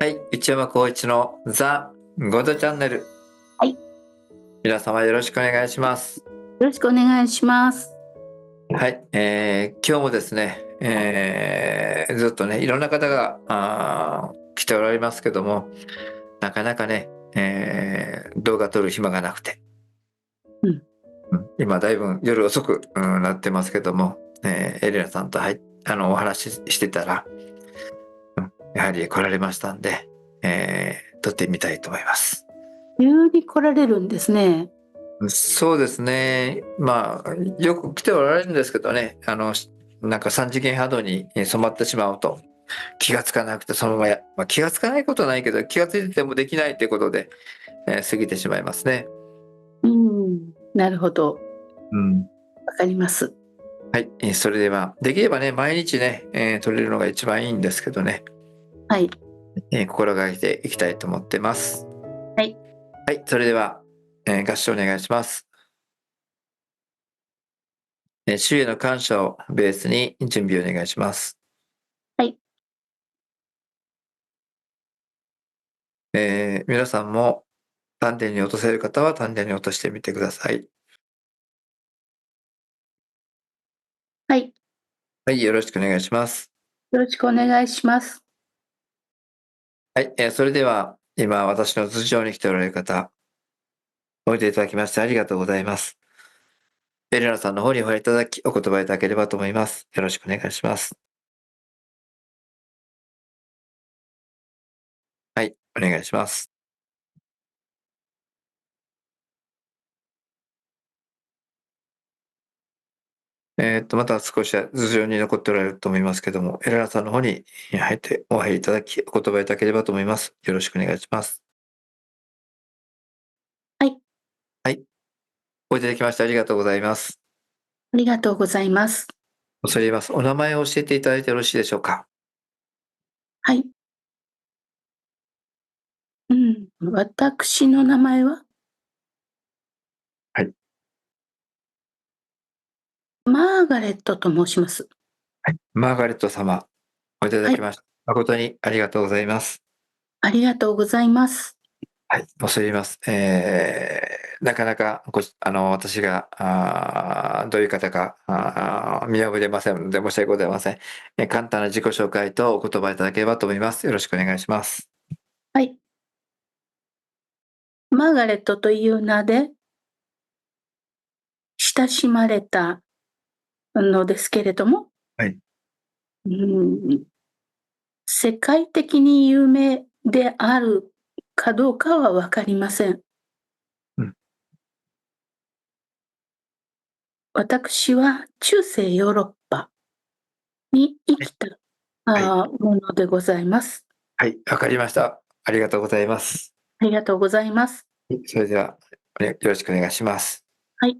はい、内山光一のザ・ゴドチャンネル。はい。皆様よろしくお願いします。よろしくお願いします。はい、今日もですね、ずっとね、いろんな方が来ておられますけども、なかなかね、動画撮る暇がなくて、今だいぶ夜遅くなってますけども、エレナさんとお話ししてたら、やはり来られましたんで、撮ってみたいと思います。急に来られるんですね。そうですね。まあ、よく来ておられるんですけどね、なんか3次元波動に染まってしまうと、気がつかなくてそのまま、気がつかないことはないけど、気がついててもできないということで、過ぎてしまいますね。なるほど。わかります。はい。それでは、できればね、毎日ね、撮れるのが一番いいんですけどね。はい。心がけていきたいと思ってます。はい。はい。それでは、合唱お願いします。主への感謝をベースに準備をお願いします。はい。皆さんも丹田に落とせる方は丹田に落としてみてください。はい。はい、よろしくお願いします。よろしくお願いします。はい、それでは今私の頭上に来ておられる方、おいでいただきましてありがとうございます。エレナさんの方にお入りいただき、お言葉いただければと思います。よろしくお願いします。はい、お願いします。また少し頭上に残っておられると思いますけども、エレナさんの方に入ってお入りいただき、お言葉いただければと思います。よろしくお願いします。はい。はい。おいでいただきましてありがとうございます。ありがとうございます。恐れ入ります。お名前を教えていただいてよろしいでしょうか。はい。私の名前ははい。マーガレットと申します。はい。マーガレット様、おいでいただはい。きました。誠にありがとうございます。ありがとうございます。はい、恐れ入ります。なかなか私が、どういう方か、見破れませんので申し訳ございません。簡単な自己紹介とお言葉いただければと思います。よろしくお願いします。はい。マーガレットという名で親しまれたのですけれども、はい。世界的に有名であるかどうかは分かりません。うん。私は中世ヨーロッパに生きたはい。ものでございます。はい、わかりました。ありがとうございます。ありがとうございます。それでは、よろしくお願いします。はい。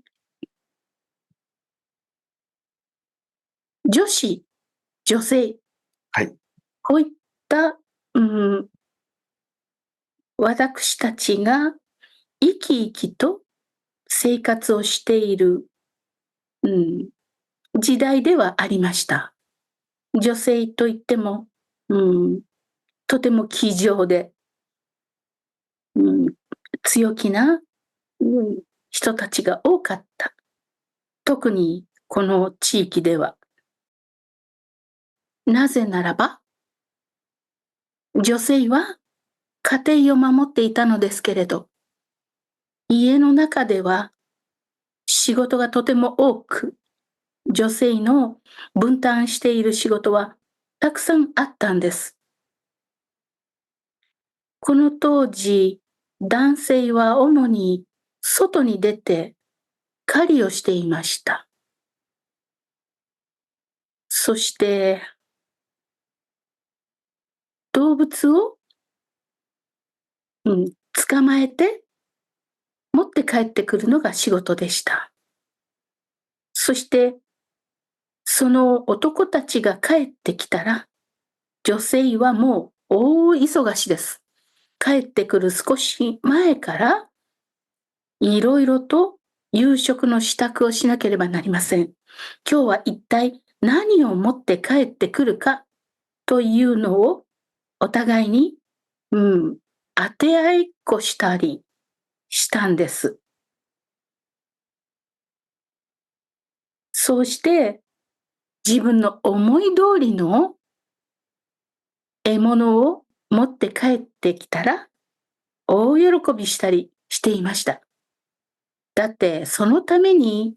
女子、女性、はい。こういった、うん、私たちが生き生きと生活をしている、時代ではありました。女性といっても、うん、とても気丈で、うん、強気な、人たちが多かった。特にこの地域では。なぜならば、女性は家庭を守っていたのですけれど、家の中では仕事がとても多く、女性の分担している仕事はたくさんあったんです。この当時、男性は主に外に出て狩りをしていました。そして動物を、捕まえて持って帰ってくるのが仕事でした。そしてその男たちが帰ってきたら、女性はもう大忙しです。帰ってくる少し前からいろいろと夕食の支度をしなければなりません。今日は一体何を持って帰ってくるかというのをお互いに、当て合いっこしたりしたんです。そうして自分の思い通りの獲物を持って帰ってきたら大喜びしたりしていました。だってそのために、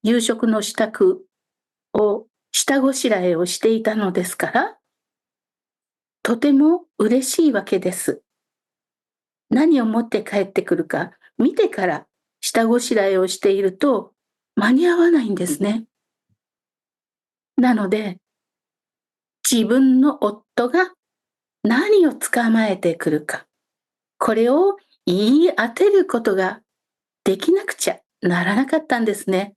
夕食の支度を下ごしらえをしていたのですから、とても嬉しいわけです。何を持って帰ってくるか見てから下ごしらえをしていると間に合わないんですね。なので、自分の夫が何を捕まえてくるか、これを言い当てることができなくちゃならなかったんですね。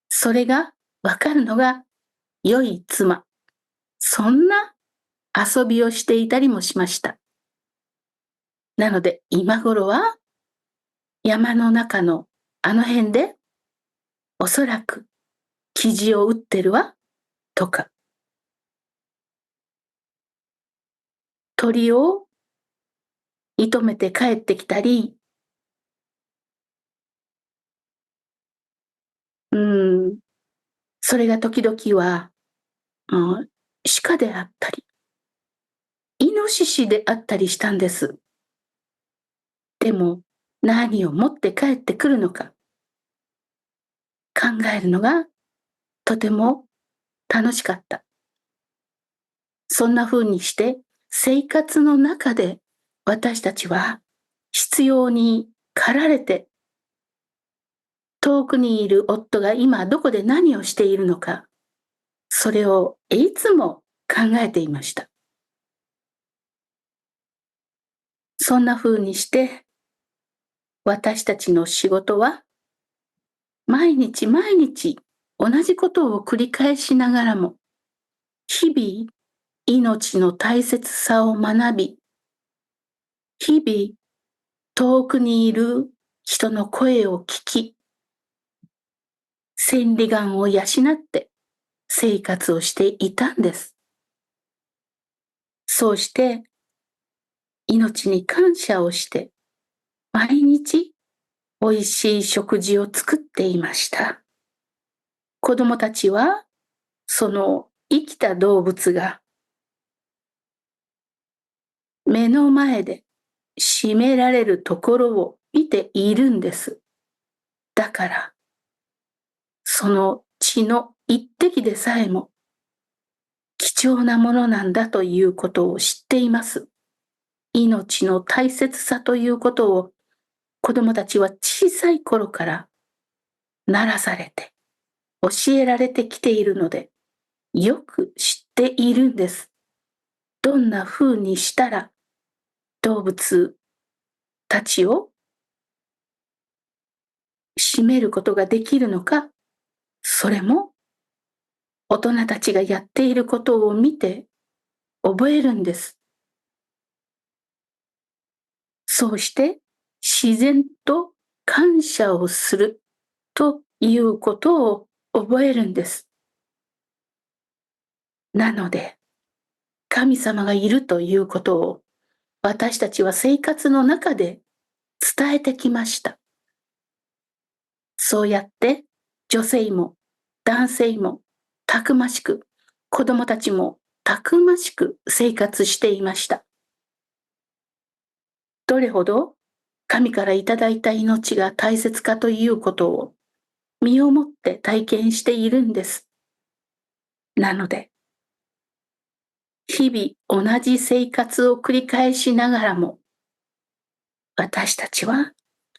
それがわかるのが良い妻。そんな遊びをしていたりもしました。なので今頃は山の中のあの辺でおそらく生地を打ってるわとか、鳥を射止めて帰ってきたり、それが時々は、鹿であったり、イノシシであったりしたんです。でも何を持って帰ってくるのか考えるのがとても楽しかった。そんな風にして生活の中で私たちは必要に駆られて、遠くにいる夫が今どこで何をしているのか、それをいつも考えていました。そんな風にして私たちの仕事は毎日毎日同じことを繰り返しながらも、日々命の大切さを学び、日々遠くにいる人の声を聞き、千里眼を養って生活をしていたんです。そうして命に感謝をして、毎日美味しい食事を作っていました。子供たちはその生きた動物が目の前で締められるところを見ているんです。だから、その血の一滴でさえも貴重なものなんだということを知っています。命の大切さということを子供たちは小さい頃から習されて教えられてきているので、よく知っているんです。どんな風にしたら動物たちを締めることができるのか、それも大人たちがやっていることを見て覚えるんです。そうして自然と感謝をするということを覚えるんです。なので、神様がいるということを私たちは生活の中で伝えてきました。そうやって女性も男性もたくましく、子供たちもたくましく生活していました。どれほど神からいただいた命が大切かということを身をもって体験しているんです。なので、日々同じ生活を繰り返しながらも、私たちは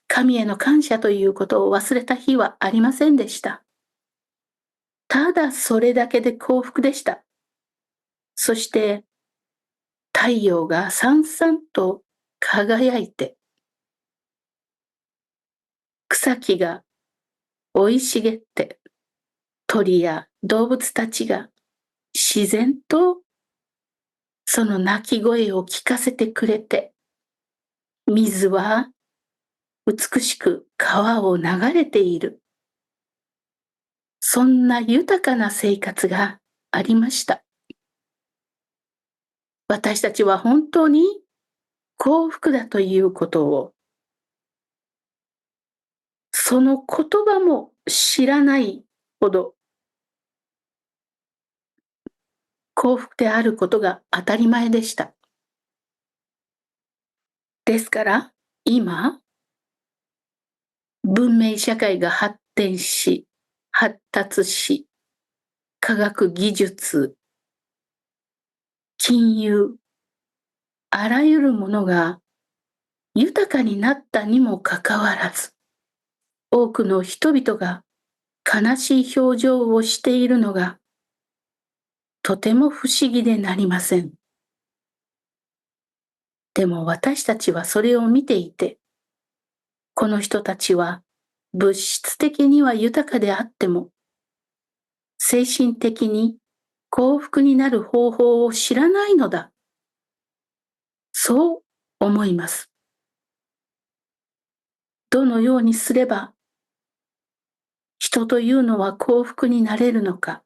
神への感謝ということを忘れた日はありませんでした。ただそれだけで幸福でした。そして太陽がさんさんと輝いて、草木が生い茂って、鳥や動物たちが自然とその鳴き声を聞かせてくれて、水は美しく川を流れている。そんな豊かな生活がありました。私たちは本当に幸福だということを、その言葉も知らないほど幸福であることが当たり前でした。ですから、今、文明社会が発展し、発達し、科学技術、金融、あらゆるものが豊かになったにもかかわらず、多くの人々が悲しい表情をしているのがとても不思議でなりません。でも私たちはそれを見ていて、この人たちは物質的には豊かであっても、精神的に幸福になる方法を知らないのだ。そう思います。どのようにすれば人というのは幸福になれるのか。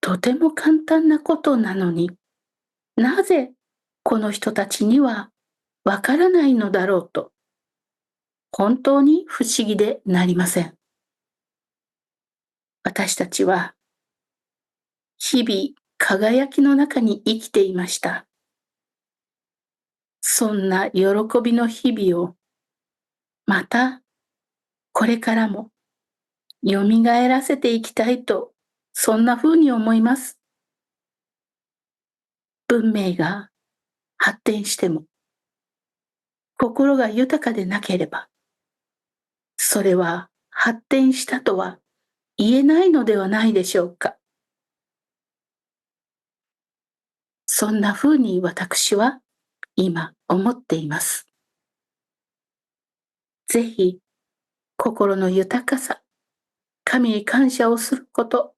とても簡単なことなのに、なぜこの人たちにはわからないのだろうと、本当に不思議でなりません。私たちは日々輝きの中に生きていました。そんな喜びの日々をまたこれからも蘇らせていきたいと、そんな風に思います。文明が発展しても心が豊かでなければ、それは発展したとは言えないのではないでしょうか。そんな風に私は今思っています。ぜひ心の豊かさ、神に感謝をすること、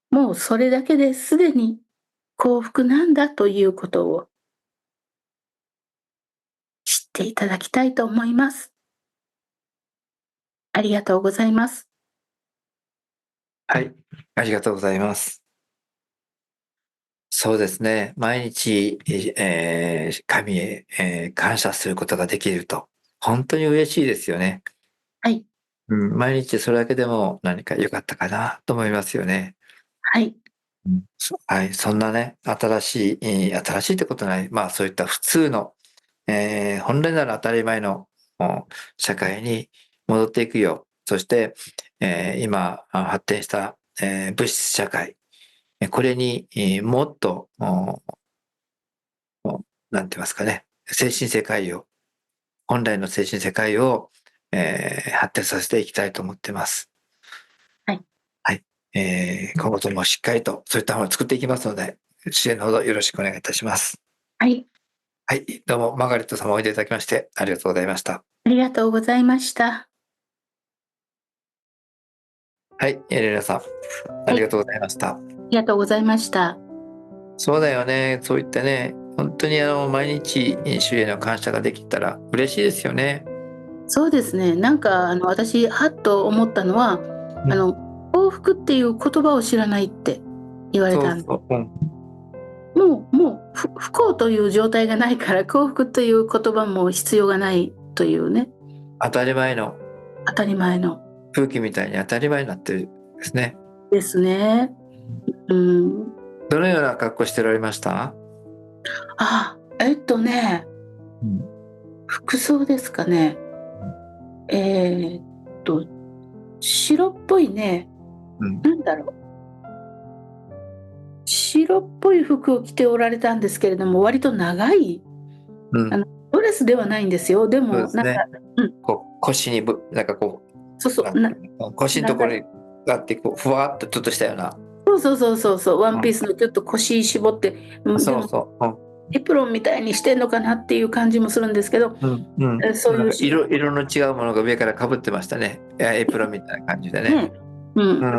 もうそれだけですでに幸福なんだということを知っていただきたいと思います。ありがとうございます。はい、ありがとうございます。そうですね。毎日、神へ、感謝することができると、本当に嬉しいですよね。はい、毎日それだけでも何か良かったかなと思いますよね。はい、はい、そんなね、新しいってことない、そういった普通の、本来なら当たり前の社会に戻っていくよう、そして、今発展した、物質社会、これに、もっと、なんて言いますかね、精神世界を、本来の精神世界を、発展させていきたいと思ってます。はい、はい。今後ともしっかりとそういったものを作っていきますので、支援のほどよろしくお願いいたします。はい、はい。どうも、マーガレット様おいでいただきましてありがとうございました。ありがとうございました。はい、エレナさん、あはい、りがとうございました。ありがとうございました。そうだよね。そういったね、本当に毎日主への感謝ができたら嬉しいですよね。そうですね。私はっと思ったのは、うん、幸福っていう言葉を知らないって言われたんで、そうそう。うん。もう不幸という状態がないから幸福という言葉も必要がないというね、当たり前の当たり前の空気みたいに当たり前になってるんですね。ですね。うん。どのような格好してられました？あ、うん。服装ですかね。えーっと、白っぽいね、うん。なんだろう。白っぽい服を着ておられたんですけれども、割と長い、うん。ドレスではないんですよ。でも、そうですね。うん、腰になんかそうそう、なんていうの腰のところにがあってふわっとちょっとしたような。そう、ワンピーうスのちょっと腰絞って、ん、でもそうそう。うん。エプロンみたいにしてんのかなっていう感じもするんですけど、うんうん。そういうなんか色の違うものが上からかぶってましたね。エプロンみたいな感じでね。ね、うん、うん。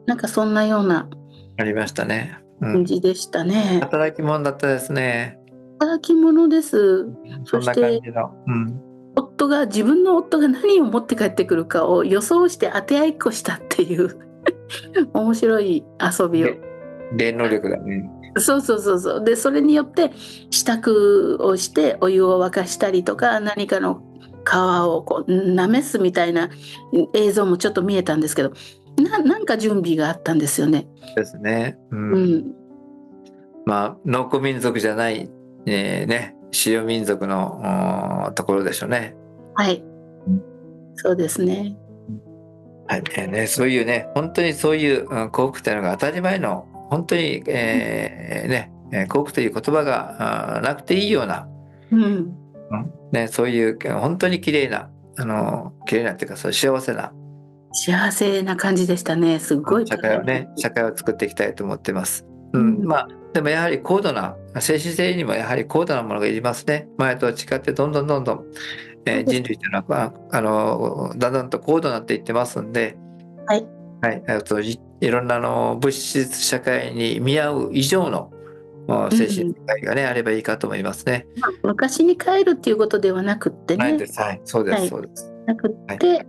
なんかそんなようなありましたね。うん。感じでしたね。働き者だったですね。働き者です。そんな感そしてじの。うん。自分の夫が何を持って帰ってくるかを予想して当て合いっこしたっていう面白い遊びを。霊能力だね。そうそうそうそう。で、それによって支度をしてお湯を沸かしたりとか、何かの皮をこう舐めすみたいな映像もちょっと見えたんですけど、なんか準備があったんですよね。ですね。まあ農耕民族じゃない、ね、狩猟民族のところでしょうね。はい、そうですね。はいね、そういうね、本当にそういう幸福というのが当たり前の本当に、幸福という言葉がなくていいような、ね、そういう本当に綺麗な綺麗なっていうか、そう幸せな幸せな感じでしたね。すごい社会を作っていきたいと思ってます。まあでもやはり高度な精神性にもやはり高度なものがいりますね。前と違ってどんどん人類というのはだんだんと高度になっていってますんで、はいいろんな物質社会に見合う以上の精神世界がね、あればいいかと思いますね。昔に帰るっていうことではなくってね。はい、そうです、そうです。なくって、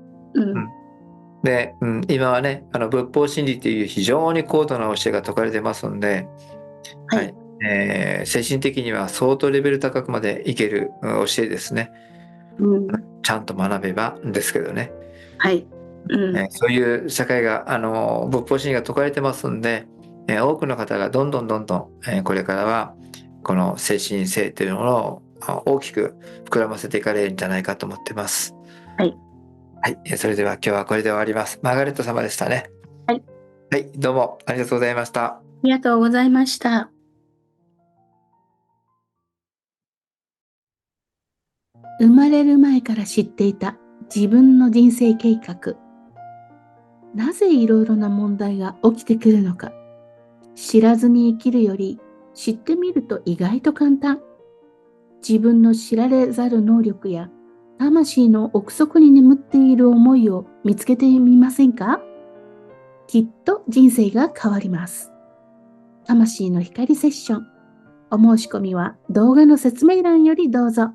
で、今はね、仏法真理という非常に高度な教えが説かれてますんで、精神的には相当レベル高くまでいける教えですね。ちゃんと学べばですけどね。そういう社会が仏法真理が説かれてますんで、多くの方がどんどんこれからはこの精神性というものを大きく膨らませていかれるんじゃないかと思ってます。はい、それでは今日はこれで終わります。マーガレット様でしたね。はい、どうもありがとうございました。ありがとうございました。生まれる前から知っていた自分の人生計画。なぜいろいろな問題が起きてくるのか。知らずに生きるより知ってみると意外と簡単。自分の知られざる能力や魂の奥底に眠っている思いを見つけてみませんか？きっと人生が変わります。魂の光セッション。お申し込みは動画の説明欄よりどうぞ。